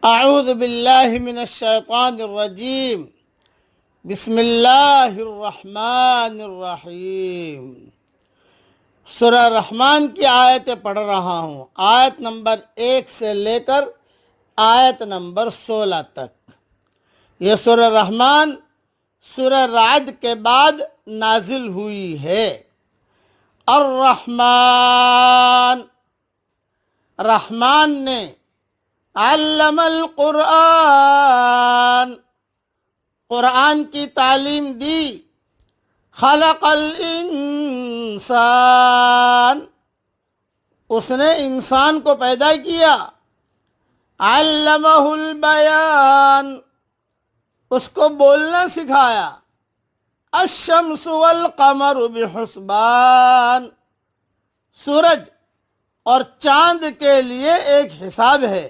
اعوذ باللہ من الشیطان الرجیم بسم اللہ الرحمن الرحیم۔ سورہ رحمان کی آیتیں پڑھ رہا ہوں، آیت نمبر 1 سے لے کر آیت نمبر 16 تک۔ یہ سورہ رحمان سورہ رعد کے بعد نازل ہوئی ہے۔ الرحمن، رحمان نے علم القرآن، قرآن کی تعلیم دی۔ خلق الانسان، اس نے انسان کو پیدا کیا۔ علمہ البیان، اس کو بولنا سکھایا۔ الشمس والقمر بحسبان، سورج اور چاند کے لیے ایک حساب ہے۔